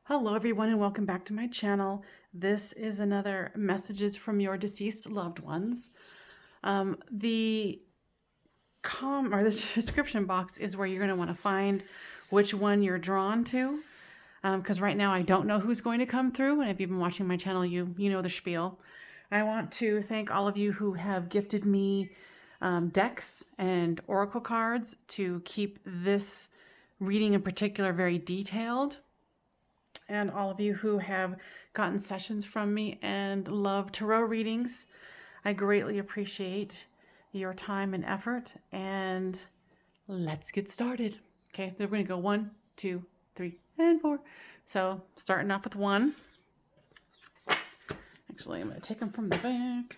Hello everyone and welcome back to my channel. This is another messages from your deceased loved ones. The description box is where you're going to want to find which one you're drawn to, because right now I don't know who's going to come through, and if you've been watching my channel, you know the spiel. I want to thank all of you who have gifted me decks and oracle cards to keep this reading in particular very detailed, and all of you who have gotten sessions from me and love tarot readings. I greatly appreciate your time and effort, and let's get started. Okay, we're going to go 1, 2, 3, and 4. So starting off with 1. Actually, I'm going to take them from the back.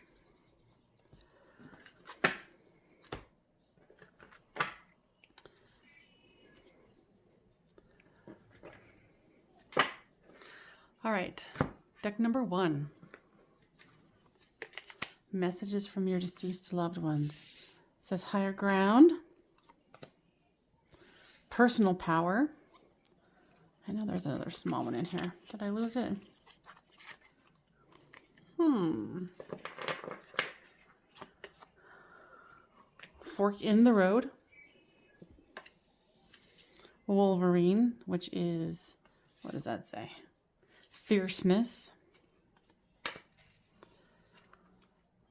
All right, deck number 1. Messages from your deceased loved ones. It says higher ground, personal power. I know there's another small one in here. Did I lose it? Fork in the road. Wolverine, which is, what does that say? Fierceness.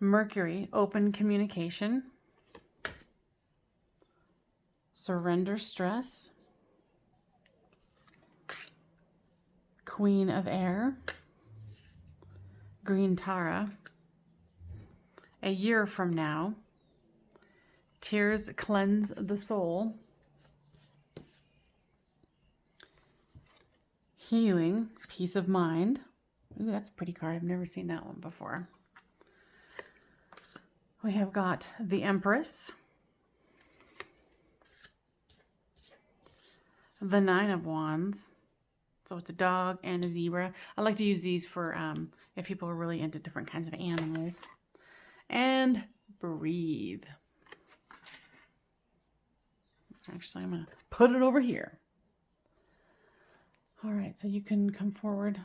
Mercury, open communication. Surrender stress. Queen of Air. Green Tara. A year from now. Tears cleanse the soul. Healing, peace of mind. Ooh, that's a pretty card. I've never seen that one before. We have got the Empress. The Nine of Wands. So it's a dog and a zebra. I like to use these for if people are really into different kinds of animals. And breathe. Actually, I'm going to put it over here. All right, so you can come forward.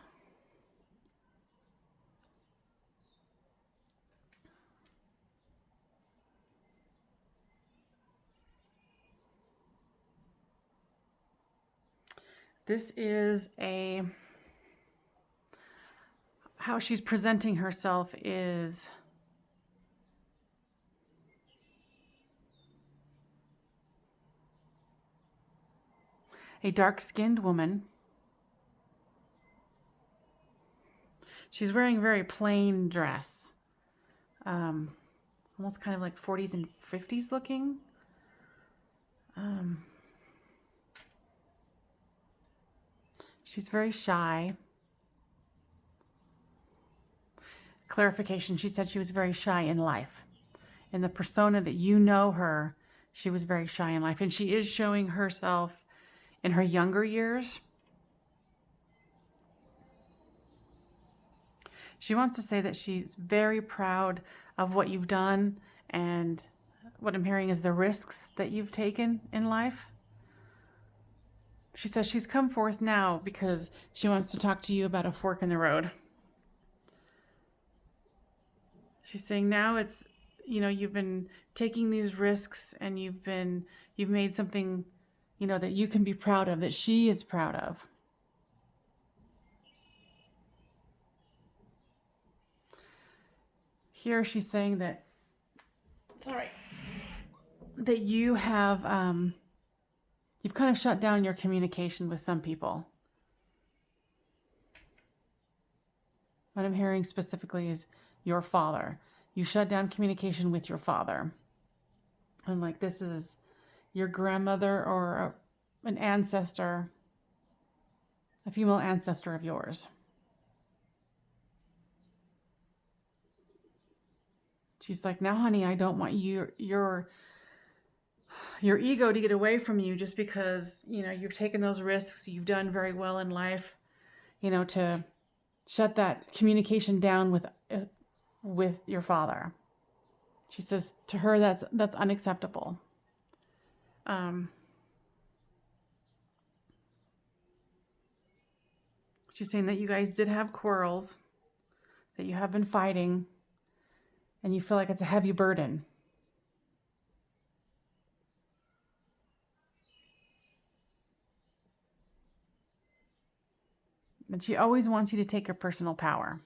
This is how she's presenting herself is a dark-skinned woman. She's wearing a very plain dress. Almost kind of like 40s and 50s looking. She's very shy. Clarification, she said she was very shy in life. In the persona that you know her, she was very shy in life. And she is showing herself in her younger years. She wants to say that she's very proud of what you've done, and what I'm hearing is the risks that you've taken in life. She says she's come forth now because she wants to talk to you about a fork in the road. She's saying now it's, you've been taking these risks, and you've made something, that you can be proud of, that she is proud of. Here she's saying that, that you have, you've kind of shut down your communication with some people. What I'm hearing specifically is your father. You shut down communication with your father. And like this is your grandmother or an ancestor, a female ancestor of yours. She's like, now, honey, I don't want your ego to get away from you just because, you've taken those risks. You've done very well in life, to shut that communication down with your father. She says to her, that's unacceptable. She's saying that you guys did have quarrels, that you have been fighting, and you feel like it's a heavy burden. And she always wants you to take your personal power.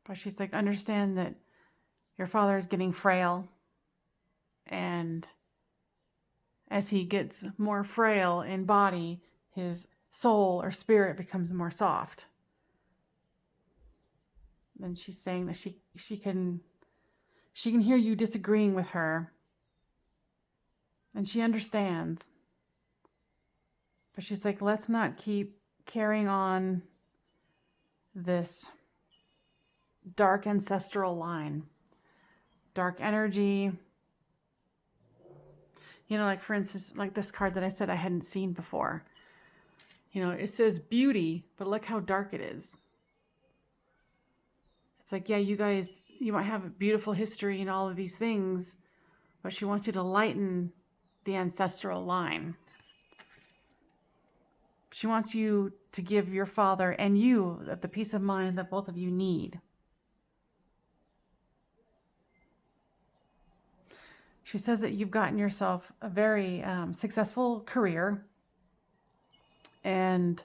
But she's like, understand that your father is getting frail, and as he gets more frail in body, his soul or spirit becomes more soft. And she's saying that she can hear you disagreeing with her, and she understands. But she's like, let's not keep carrying on this dark ancestral line, dark energy. You know, like for instance, like this card that I said I hadn't seen before. You know, it says beauty, but look how dark it is. It's like, yeah, you guys, you might have a beautiful history and all of these things, but she wants you to lighten the ancestral line. She wants you to give your father and you the peace of mind that both of you need. She says that you've gotten yourself a very successful career, and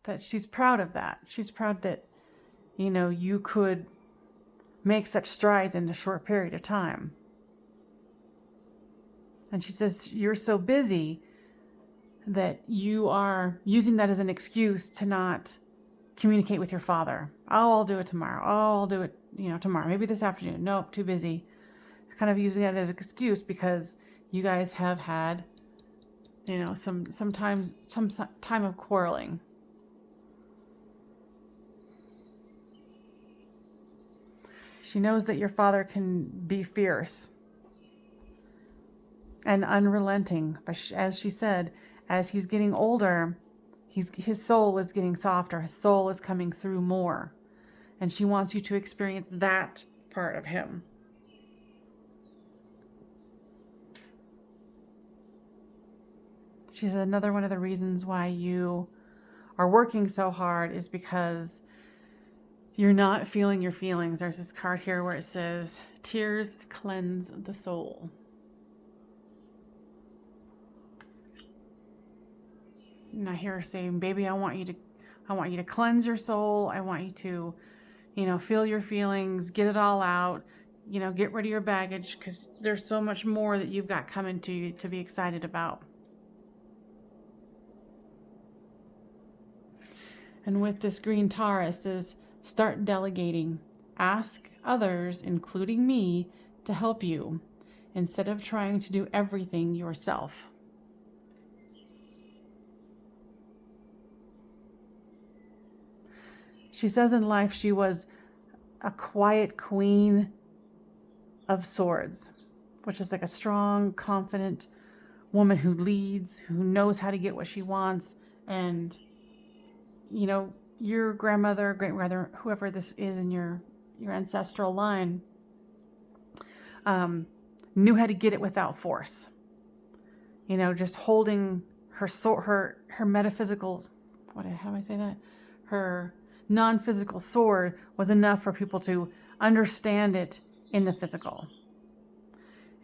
that she's proud of that. She's proud that, you know, you could make such strides in a short period of time. And she says you're so busy that you are using that as an excuse to not communicate with your father. Oh, I'll do it tomorrow. Oh, I'll do it, you know, tomorrow. Maybe this afternoon. Nope, too busy. Kind of using it as an excuse because you guys have had, you know, some time of quarreling. She knows that your father can be fierce and unrelenting, but as she said, as he's getting older, his soul is getting softer. His soul is coming through more, and she wants you to experience that part of him. She said another one of the reasons why you are working so hard is because you're not feeling your feelings. There's this card here where it says, tears cleanse the soul. And I hear her saying, baby, I want you to cleanse your soul. I want you to, you know, feel your feelings, get it all out, you know, get rid of your baggage, because there's so much more that you've got coming to you to be excited about. And with this green Taurus, it says, start delegating. Ask others, including me, to help you instead of trying to do everything yourself. She says in life she was a quiet queen of swords, which is like a strong, confident woman who leads, who knows how to get what she wants. And, you know, your grandmother, great-grandmother, whoever this is in your ancestral line, knew how to get it without force. You know, just holding her metaphysical, how do I say that? Her non-physical sword was enough for people to understand it in the physical.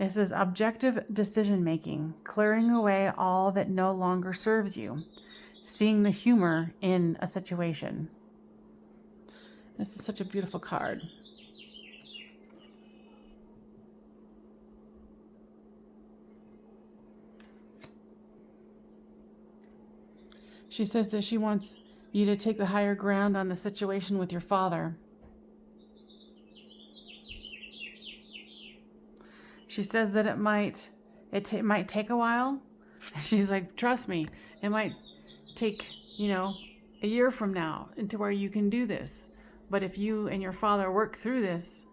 It says objective decision making, clearing away all that no longer serves you, seeing the humor in a situation. This is such a beautiful card. She says that she wants you to take the higher ground on the situation with your father. She says that it might take a while. She's like, trust me, it might take, you know, a year from now into where you can do this. But if you and your father work through this,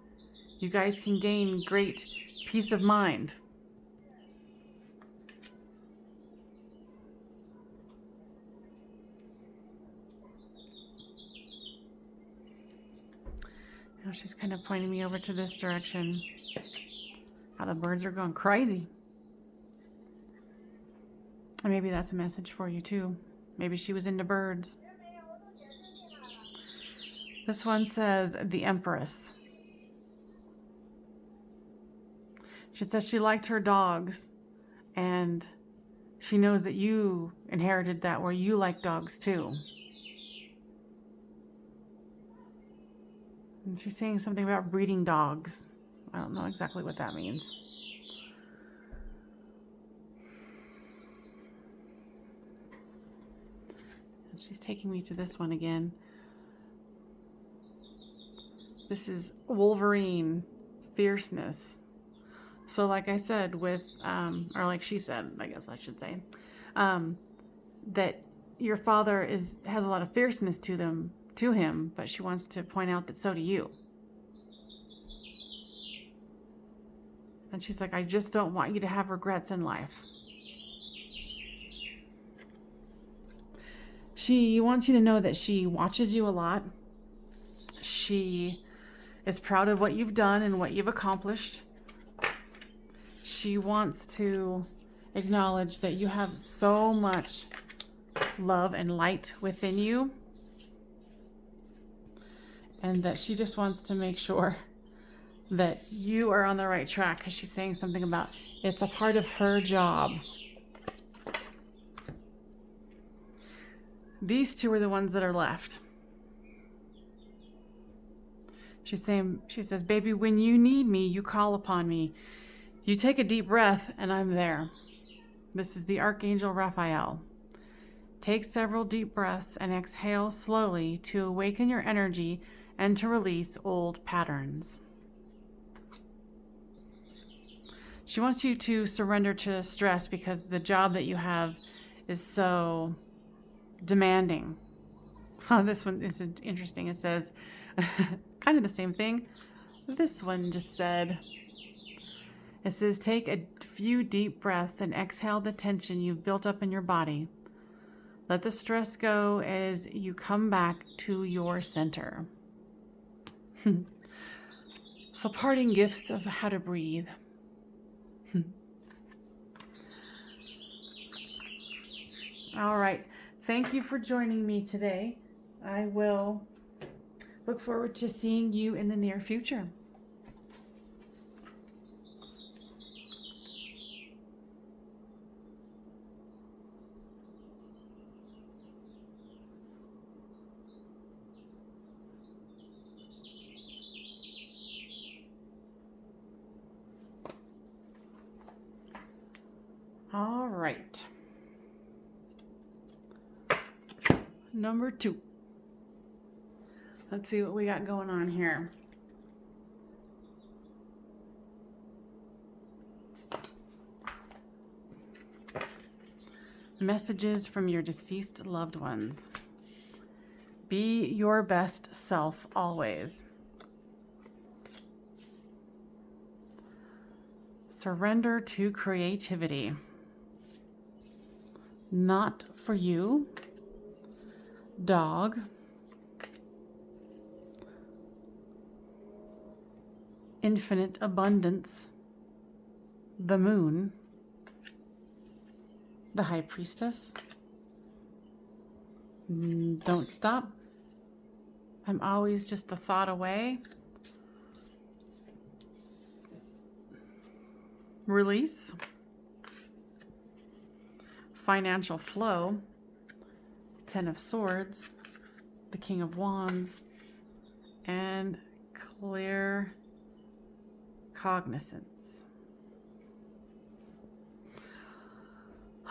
you guys can gain great peace of mind. Now she's kind of pointing me over to this direction. How the birds are going crazy. And maybe that's a message for you too. Maybe she was into birds. This one says the Empress. She says she liked her dogs, and she knows that you inherited that where you like dogs too. And she's saying something about breeding dogs. I don't know exactly what that means. And she's taking me to this one again. This is Wolverine, fierceness. So like I said with, or like she said, I guess I should say, that your father has a lot of fierceness to him, but she wants to point out that so do you. And she's like, I just don't want you to have regrets in life. She wants you to know that she watches you a lot. She is proud of what you've done and what you've accomplished. She wants to acknowledge that you have so much love and light within you, and that she just wants to make sure that you are on the right track, because she's saying something about it's a part of her job. These two are the ones that are left. She says, baby, when you need me, you call upon me. You take a deep breath and I'm there. This is the Archangel Raphael. Take several deep breaths and exhale slowly to awaken your energy and to release old patterns. She wants you to surrender to stress because the job that you have is so demanding. This one is interesting. It says kind of the same thing. This one just said, it says, take a few deep breaths and exhale the tension you've built up in your body. Let the stress go as you come back to your center. So parting gifts of how to breathe. All right. Thank you for joining me today. I will look forward to seeing you in the near future. All right. Number 2. Let's see what we got going on here. Messages from your deceased loved ones. Be your best self always. Surrender to creativity. Not for you. Dog. Infinite abundance. The moon. The high priestess. Don't stop. I'm always just a thought away. Release. Financial flow. 10 of Swords. The King of Wands. And clear cognizance.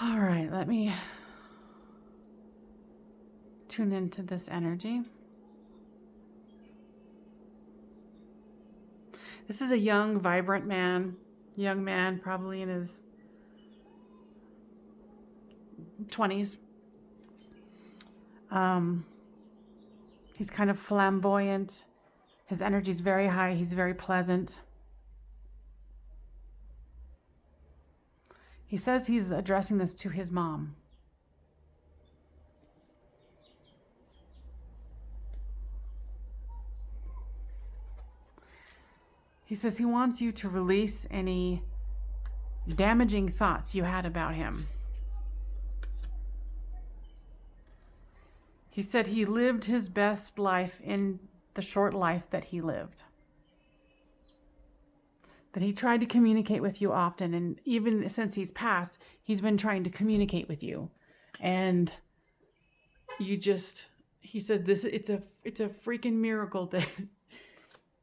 All right, let me tune into this energy. This is a young, vibrant man. Young man, probably in his 20s. He's kind of flamboyant. His energy is very high. He's very pleasant. He says he's addressing this to his mom. He says he wants you to release any damaging thoughts you had about him. He said he lived his best life in the short life that he lived. That he tried to communicate with you often, and even since he's passed, he's been trying to communicate with you. And he said it's a freaking miracle that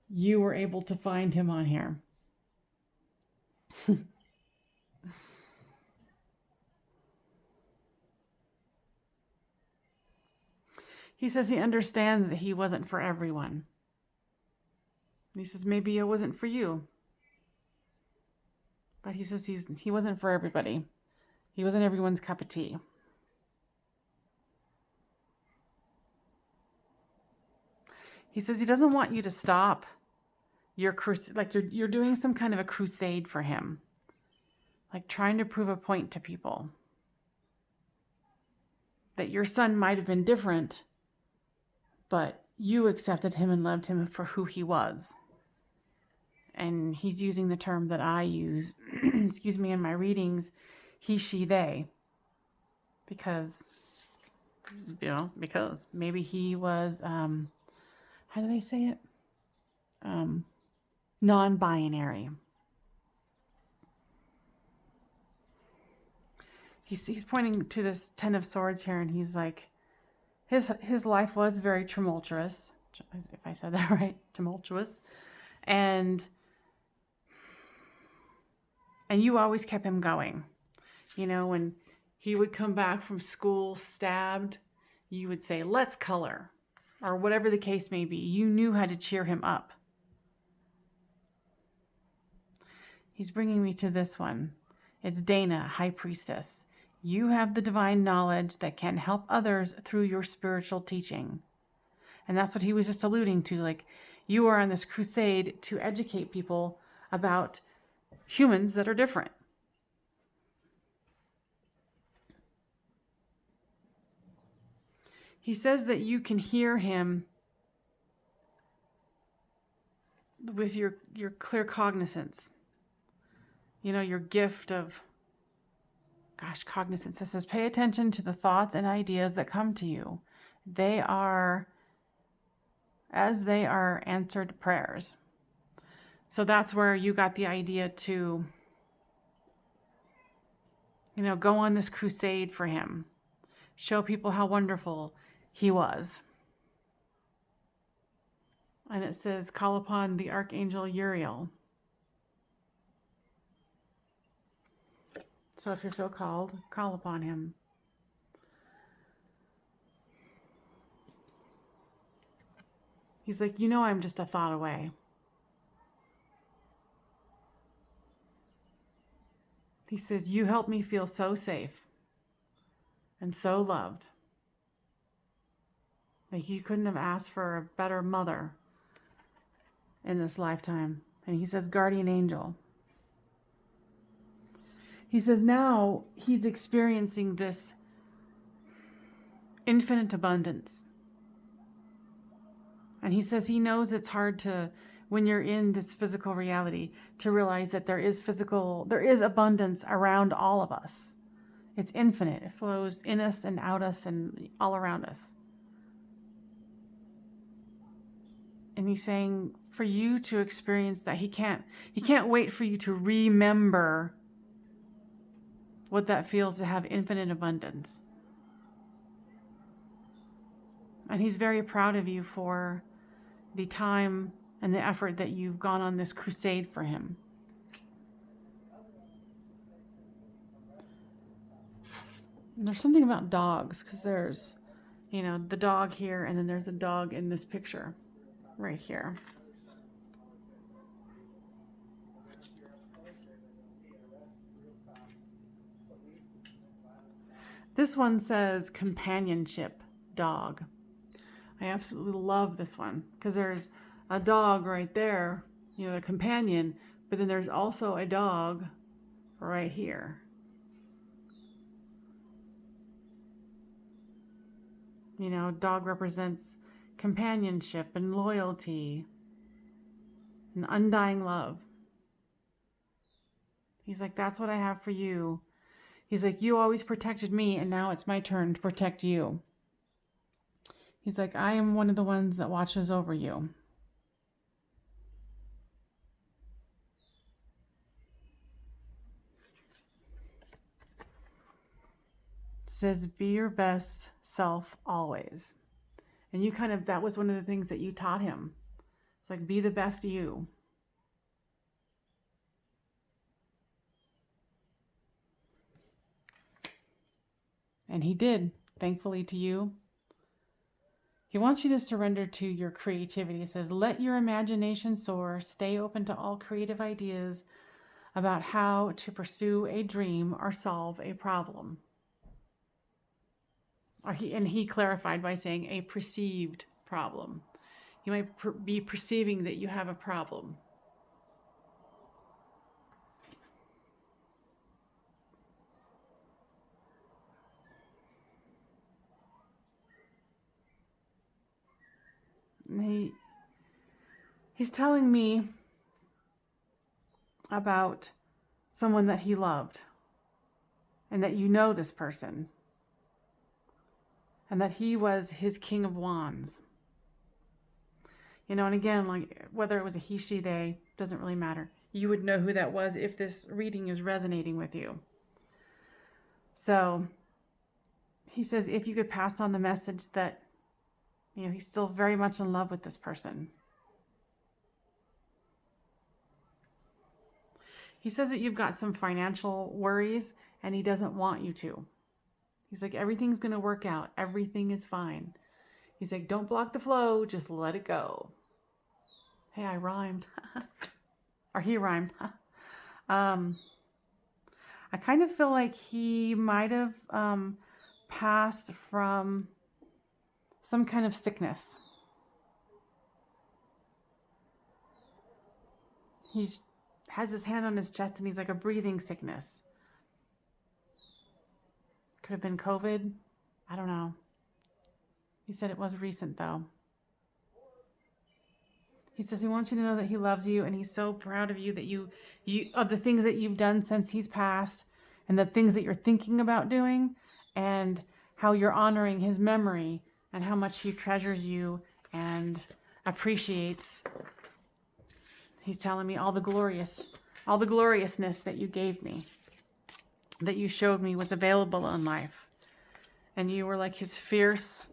you were able to find him on here. He says he understands that he wasn't for everyone. He says maybe it wasn't for you. But he says he wasn't for everybody. He wasn't everyone's cup of tea. He says he doesn't want you to stop your crusade, like you're doing some kind of a crusade for him. Like trying to prove a point to people. That your son might have been different, but you accepted him and loved him for who he was. And he's using the term that I use, excuse me, in my readings, he, she, they. Because maybe he was, how do they say it? Non-binary. He's pointing to this Ten of Swords here, and he's like, his life was very tumultuous, if I said that right, tumultuous, and you always kept him going. You know, when he would come back from school stabbed, you would say, let's color, or whatever the case may be. You knew how to cheer him up. He's bringing me to this one. It's Dana, High Priestess. You have the divine knowledge that can help others through your spiritual teaching. And that's what he was just alluding to. Like, you are on this crusade to educate people about humans that are different. He says that you can hear him with your clear cognizance. You know, your gift of, cognizance. It says, pay attention to the thoughts and ideas that come to you. They are answered prayers. So that's where you got the idea to, go on this crusade for him. Show people how wonderful he was. And it says, call upon the Archangel Uriel. So if you feel called, call upon him. He's like, I'm just a thought away. He says, you help me feel so safe and so loved. Like you couldn't have asked for a better mother in this lifetime. And he says, guardian angel. He says now he's experiencing this infinite abundance. And he says he knows it's hard to, when you're in this physical reality, to realize that there is abundance around all of us. It's infinite. It flows in us and out us and all around us. And he's saying for you to experience that, he can't wait for you to remember what that feels to have infinite abundance. And he's very proud of you for the time and the effort that you've gone on this crusade for him. And there's something about dogs, because there's, the dog here, and then there's a dog in this picture right here. This one says companionship dog. I absolutely love this one because there's a dog right there, a companion, but then there's also a dog right here. Dog represents companionship and loyalty and undying love. He's like, that's what I have for you. He's like, you always protected me, and now it's my turn to protect you. He's like, I am one of the ones that watches over you. Says, be your best self always. And you kind of, that was one of the things that you taught him. It's like, be the best you. And he did, thankfully to you. He wants you to surrender to your creativity. He says, let your imagination soar. Stay open to all creative ideas about how to pursue a dream or solve a problem. And he clarified by saying a perceived problem. You might be perceiving that you have a problem. And he's telling me about someone that he loved, and that you know this person, and that he was his king of wands. You know, and again, like whether it was a he, she, they, doesn't really matter. You would know who that was if this reading is resonating with you. So he says, if you could pass on the message that, you know, he's still very much in love with this person. He says that you've got some financial worries and he doesn't want you to. He's like, everything's going to work out. Everything is fine. He's like, don't block the flow. Just let it go. Hey, I rhymed. Or he rhymed. I kind of feel like he might have passed from some kind of sickness. He has his hand on his chest and he's like a breathing sickness. Could have been COVID. I don't know. He said it was recent though. He says he wants you to know that he loves you and he's so proud of you, that you of the things that you've done since he's passed and the things that you're thinking about doing and how you're honoring his memory and how much he treasures you and appreciates. He's telling me all the gloriousness that you gave me, that you showed me was available in life. And you were like his fierce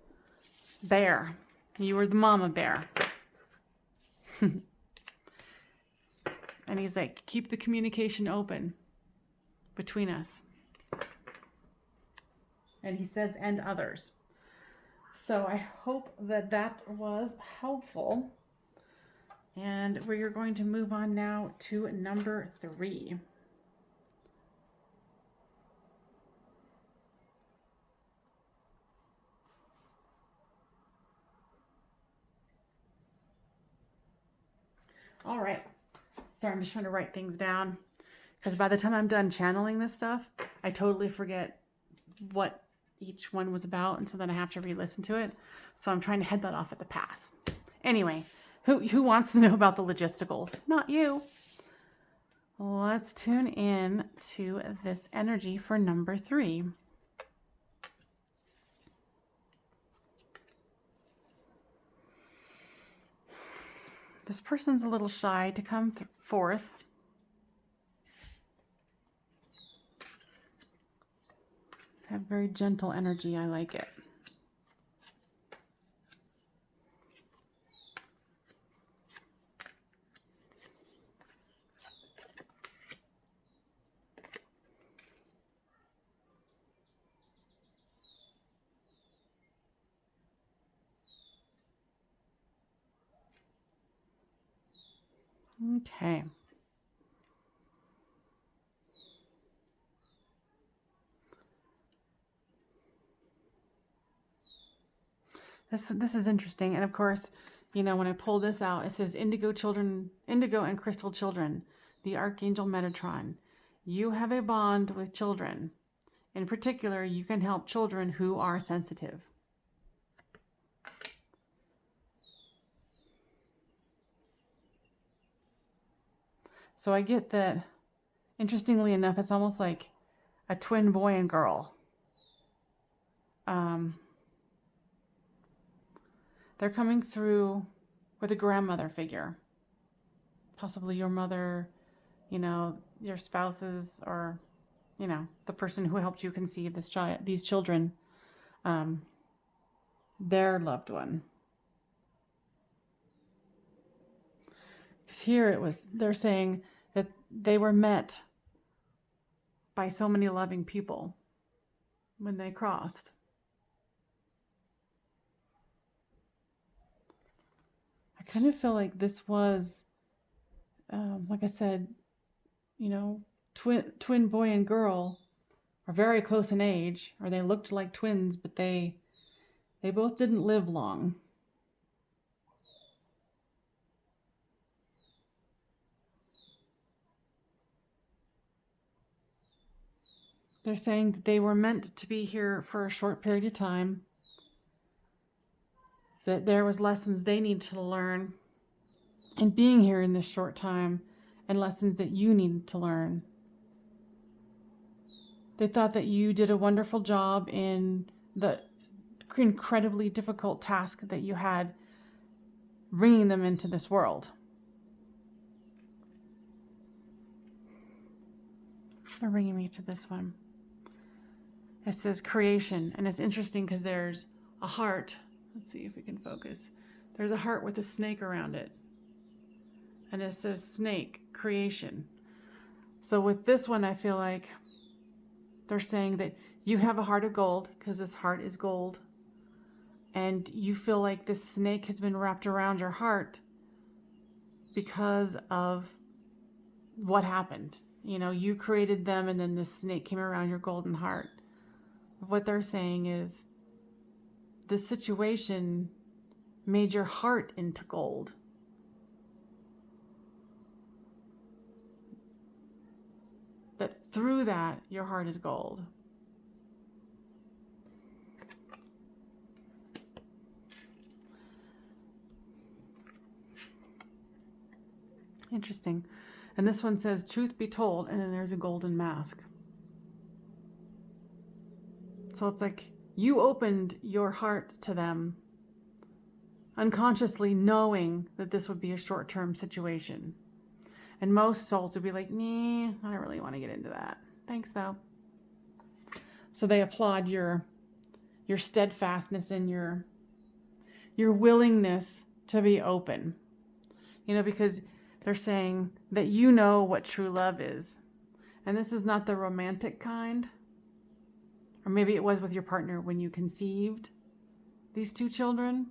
bear. You were the mama bear. And he's like, keep the communication open between us. And he says, and others. So I hope that that was helpful. And we are going to move on now to number 3. All right. Sorry, I'm just trying to write things down because by the time I'm done channeling this stuff, I totally forget what each one was about, and so then I have to re-listen to it. So I'm trying to head that off at the pass. Anyway, who wants to know about the logisticals? Not you. Let's tune in to this energy for number 3. This person's a little shy to come forth. Have very gentle energy. I like it. Okay. This is interesting. And of course, you know, when I pull this out, it says indigo and crystal children, the Archangel Metatron. You have a bond with children. In particular, you can help children who are sensitive. So I get that, interestingly enough, it's almost like a twin boy and girl. They're coming through with a grandmother figure, possibly your mother, your spouses, or, the person who helped you conceive these children, their loved one. Because here they're saying that they were met by so many loving people when they crossed. I kind of feel like this was, like I said, twin boy and girl are very close in age, or they looked like twins, but they both didn't live long. They're saying that they were meant to be here for a short period of time, that there was lessons they need to learn in being here in this short time, and lessons that you needed to learn. They thought that you did a wonderful job in the incredibly difficult task that you had bringing them into this world. They're bringing me to this one. It says creation, and it's interesting because there's a heart. Let's see if we can focus. There's a heart with a snake around it. And it says snake, creation. So with this one, I feel like they're saying that you have a heart of gold, because this heart is gold. And you feel like this snake has been wrapped around your heart because of what happened. You created them, and then this snake came around your golden heart. What they're saying is this situation made your heart into gold. That through that, your heart is gold. Interesting. And this one says, truth be told, and then there's a golden mask. So it's like you opened your heart to them, unconsciously knowing that this would be a short-term situation. And most souls would be like, nah, I don't really want to get into that. Thanks, though. So they applaud your steadfastness and your willingness to be open. Because they're saying that you know what true love is. And this is not the romantic kind. Or maybe it was with your partner when you conceived these two children.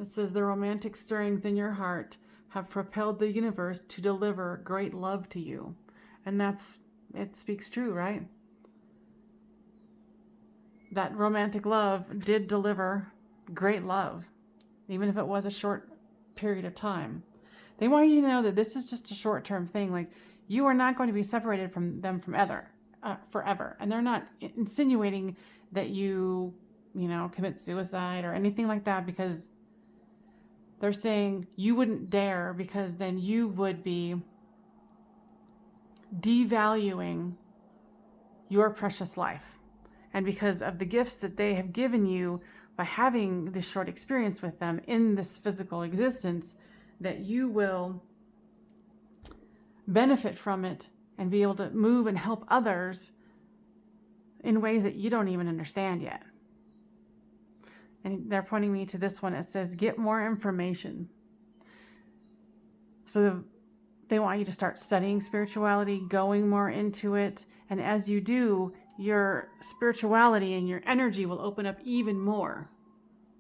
It says the romantic stirrings in your heart have propelled the universe to deliver great love to you. And it speaks true, right? That romantic love did deliver great love, even if it was a short period of time. They want you to know that this is just a short-term thing. Like, you are not going to be separated from them forever. And they're not insinuating that you commit suicide or anything like that, because they're saying you wouldn't dare, because then you would be devaluing your precious life. And because of the gifts that they have given you by having this short experience with them in this physical existence, that you will benefit from it and be able to move and help others in ways that you don't even understand yet. And they're pointing me to this one. It says, get more information. So they want you to start studying spirituality, going more into it. And as you do, your spirituality and your energy will open up even more.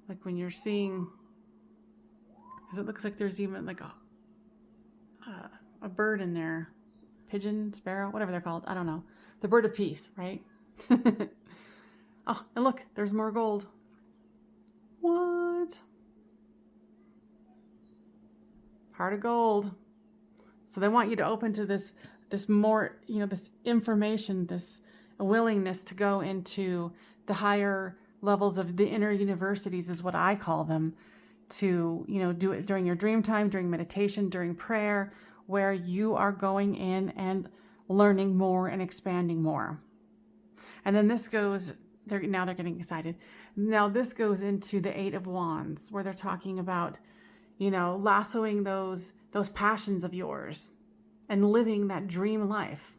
Like when you're seeing, because it looks like there's even like a bird in there. Pigeon, sparrow, whatever they're called. I don't know. The bird of peace, right? Oh, and look, there's more gold. What? Heart of gold. So they want you to open to this more, this information, this willingness to go into the higher levels of the inner universities is what I call them, to, do it during your dream time, during meditation, during prayer, where you are going in and learning more and expanding more. And then this goes Now they're getting excited. Now this goes into the Eight of Wands, where they're talking about, lassoing those passions of yours and living that dream life.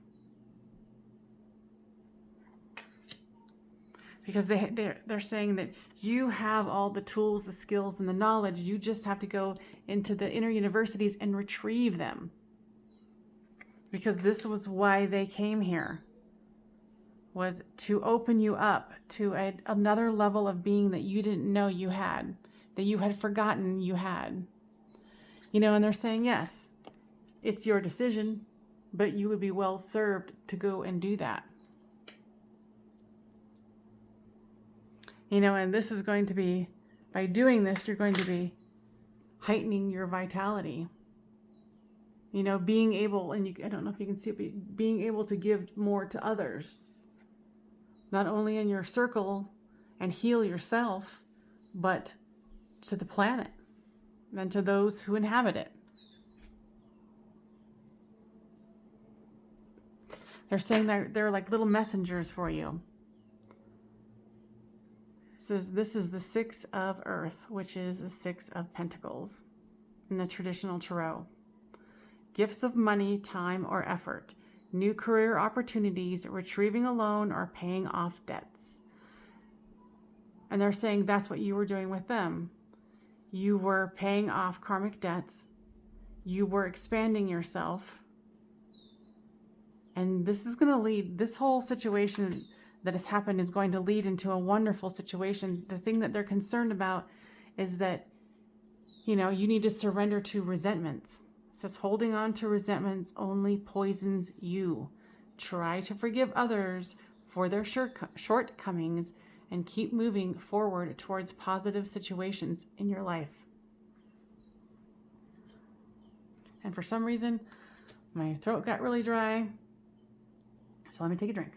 Because they're saying that you have all the tools, the skills, and the knowledge. You just have to go into the inner universities and retrieve them. Because this was why they came here, was to open you up to another level of being that you didn't know you had, that you had forgotten you had. And they're saying, yes, it's your decision, but you would be well served to go and do that. And this is going to be, by doing this, you're going to be heightening your vitality. Being able, and I don't know if you can see it, but being able to give more to others. Not only in your circle and heal yourself, but to the planet and to those who inhabit it. They're saying they're like little messengers for you. It says this is the Six of Earth, which is the Six of Pentacles in the traditional tarot. Gifts of money, time, or effort. New career opportunities, retrieving a loan, or paying off debts. And they're saying that's what you were doing with them. You were paying off karmic debts. You were expanding yourself. And this is going to lead, this whole situation that has happened is going to lead into a wonderful situation. The thing that they're concerned about is that, you need to surrender to resentments. It says holding on to resentments only poisons you. Try to forgive others for their shortcomings and keep moving forward towards positive situations in your life. And for some reason, my throat got really dry. So let me take a drink.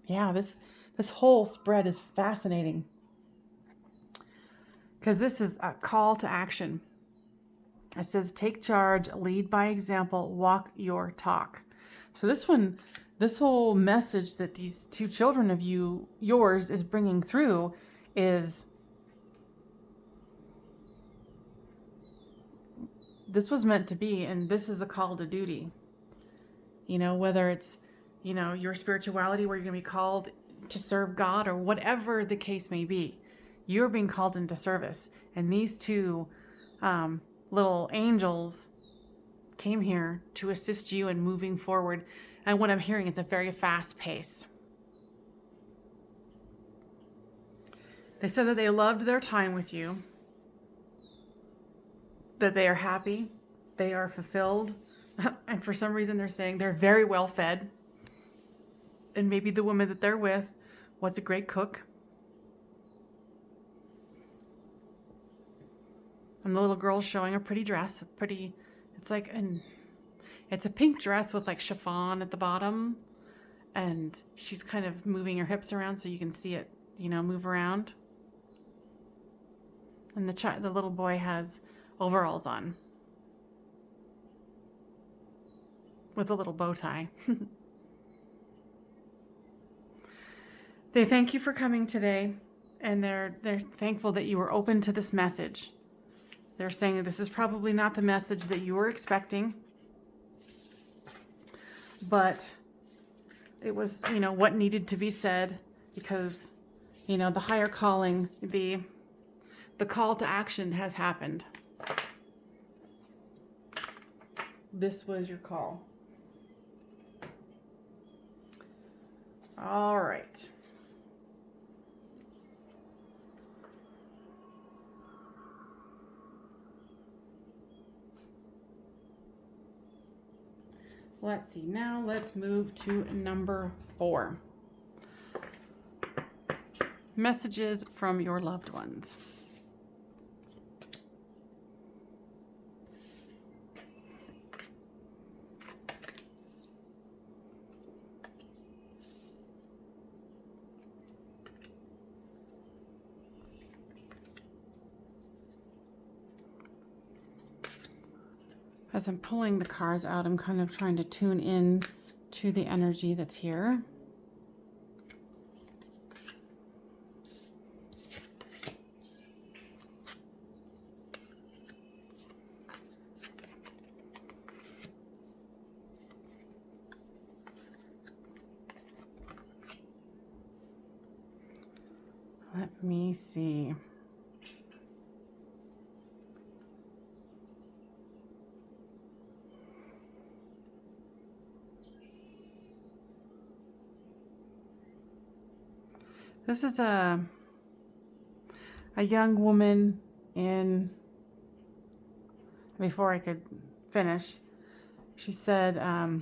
Yeah, this whole spread is fascinating. Because this is a call to action. It says, take charge, lead by example, walk your talk. So this whole message that these two children of yours is bringing through is, this was meant to be, and this is the call to duty. Whether it's, your spirituality, where you're going to be called to serve God, or whatever the case may be, you're being called into service. And these two little angels came here to assist you in moving forward. And what I'm hearing is a very fast pace. They said that they loved their time with you, that they are happy, they are fulfilled, and for some reason they're saying they're very well fed. And maybe the woman that they're with was a great cook. And the little girl's showing a pretty dress, it's a pink dress with like chiffon at the bottom. And she's kind of moving her hips around so you can see it, move around. And the little boy has overalls on with a little bow tie. They thank you for coming today, and they're thankful that you were open to this message. They're saying that this is probably not the message that you were expecting, but it was, what needed to be said, because, the higher calling, the call to action has happened. This was your call. All right. Let's see. Now let's move to number 4. Messages from your loved ones. As I'm pulling the cards out, I'm kind of trying to tune in to the energy that's here. Let me see. This is a young woman in, before I could finish, she said that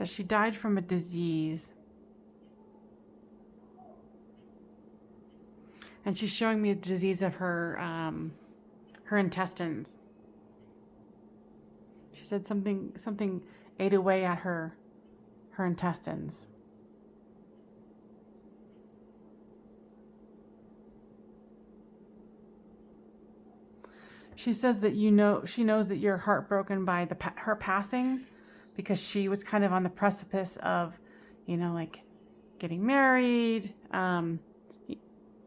she died from a disease. And she's showing me the disease of her intestines. She said something ate away at her intestines. She says that she knows that you're heartbroken by her passing, because she was kind of on the precipice of, like getting married,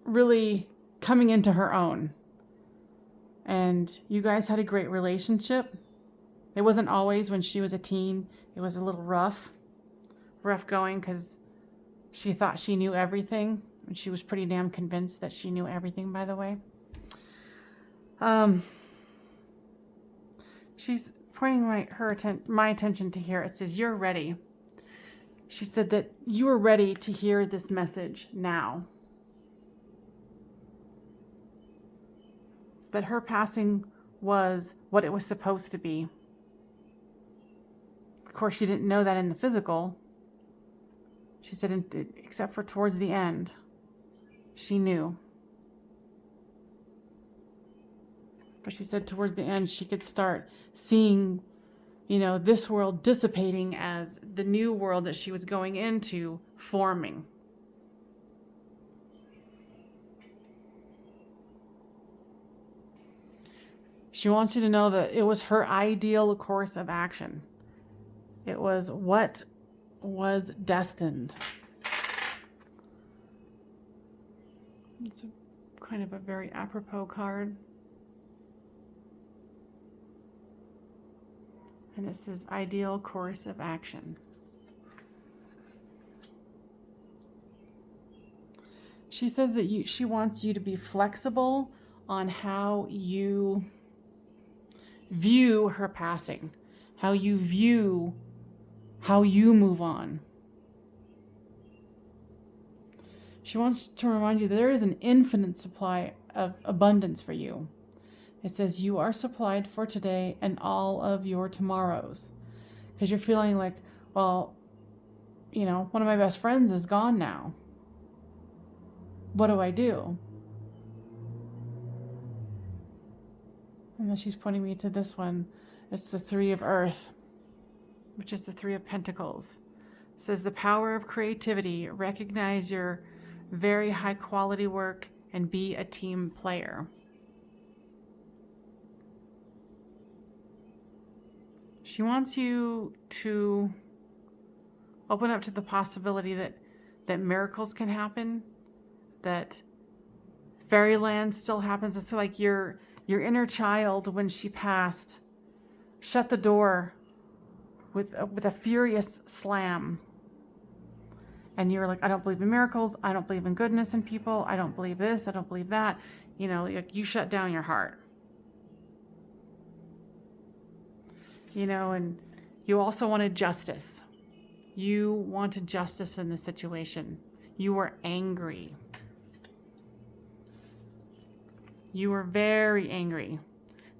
really coming into her own. And you guys had a great relationship. It wasn't always when she was a teen. It was a little rough going, because she thought she knew everything. And she was pretty damn convinced that she knew everything, by the way. She's pointing my attention to here. It says, you're ready. She said that you are ready to hear this message now. That her passing was what it was supposed to be. Of course, she didn't know that in the physical. She said, except for towards the end, she knew. But she said towards the end, she could start seeing, this world dissipating as the new world that she was going into forming. She wants you to know that it was her ideal course of action. It was what was destined. It's kind of a very apropos card. And it says ideal course of action. She says that she wants you to be flexible on how you view her passing, how you view how you move on. She wants to remind you that there is an infinite supply of abundance for you. It says you are supplied for today and all of your tomorrows. Because you're feeling like, well, one of my best friends is gone now. What do I do? And then she's pointing me to this one. It's the Three of Earth, which is the Three of Pentacles. It says the power of creativity. Recognize your very high quality work and be a team player. She wants you to open up to the possibility that miracles can happen, that fairyland still happens. It's like your inner child, when she passed, shut the door with a furious slam. And you're like, I don't believe in miracles. I don't believe in goodness in people. I don't believe this. I don't believe that. You shut down your heart. And you also wanted justice. You wanted justice in the situation. You were angry. You were very angry,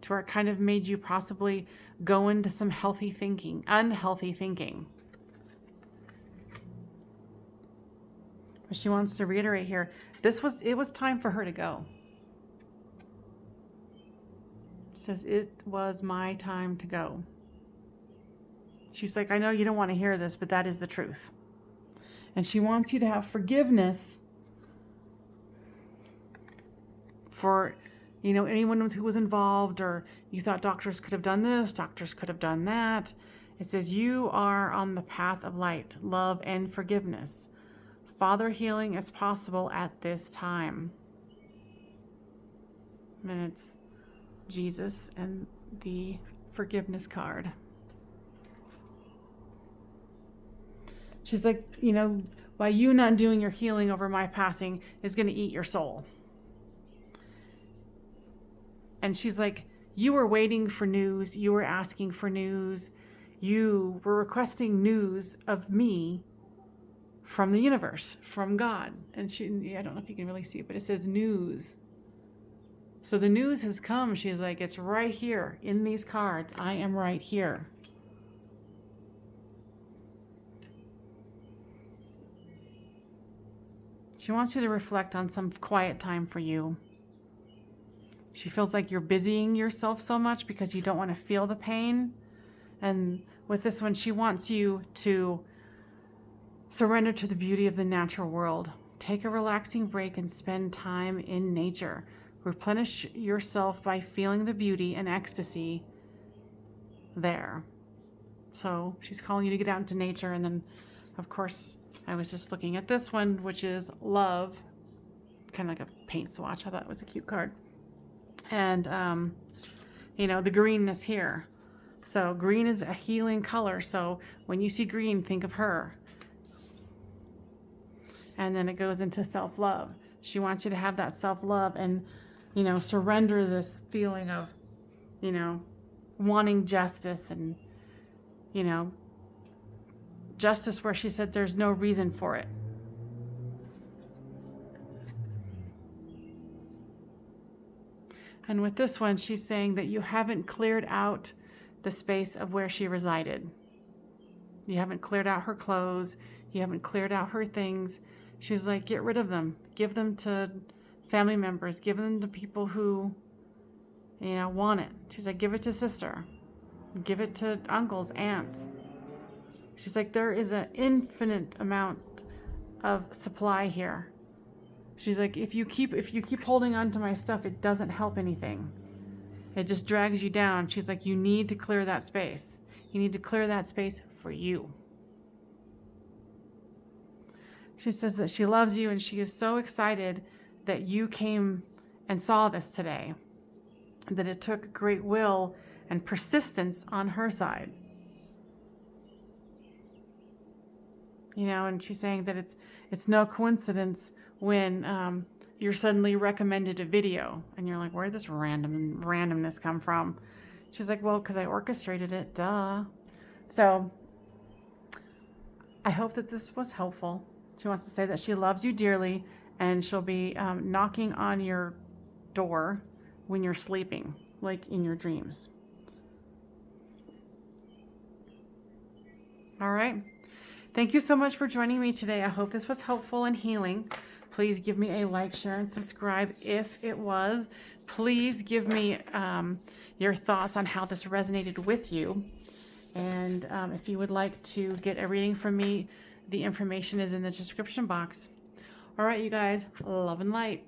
to where it kind of made you possibly go into some unhealthy thinking. But she wants to reiterate here, it was time for her to go. It says, it was my time to go. She's like, I know you don't want to hear this, but that is the truth. And she wants you to have forgiveness for you know, anyone who was involved, or you thought doctors could have done this, doctors could have done that. It says you are on the path of light, love, and forgiveness. Father healing is possible at this time. And it's Jesus and the forgiveness card. She's like, you know, by you not doing your healing over my passing is going to eat your soul. And she's like, you were waiting for news. You were asking for news. You were requesting news of me from the universe, from God. And I don't know if you can really see it, but it says news. So the news has come. She's like, it's right here in these cards. I am right here. She wants you to reflect on some quiet time for you. She feels like you're busying yourself so much because you don't want to feel the pain. And with this one, she wants you to surrender to the beauty of the natural world. Take a relaxing break and spend time in nature. Replenish yourself by feeling the beauty and ecstasy there. So she's calling you to get out into nature. And then, of course, I was just looking at this one, which is love. Kind of like a paint swatch. I thought it was a cute card. And, you know, the greenness here. So green is a healing color. So when you see green, think of her. And then it goes into self-love. She wants you to have that self-love and, you know, surrender this feeling of, you know, wanting justice and, you know, justice where she said there's no reason for it. And with this one, she's saying that you haven't cleared out the space of where she resided. You haven't cleared out her clothes. You haven't cleared out her things. She's like, get rid of them. Give them to family members. Give them to people who, you know, want it. She's like, give it to sister. Give it to uncles, aunts. She's like, there is an infinite amount of supply here. She's like, if you keep holding on to my stuff, it doesn't help anything. It just drags you down. She's like, you need to clear that space. You need to clear that space for you. She says that she loves you and she is so excited that you came and saw this today. That it took great will and persistence on her side. You know, and she's saying that it's no coincidence when you're suddenly recommended a video and you're like, where did this randomness come from? She's like, well, because I orchestrated it, duh. So I hope that this was helpful. She wants to say that she loves you dearly and she'll be knocking on your door when you're sleeping, like in your dreams. All right. Thank you so much for joining me today. I hope this was helpful and healing. Please give me a like, share, and subscribe if it was. Please give me your thoughts on how this resonated with you. And if you would like to get a reading from me, the information is in the description box. All right, you guys, love and light.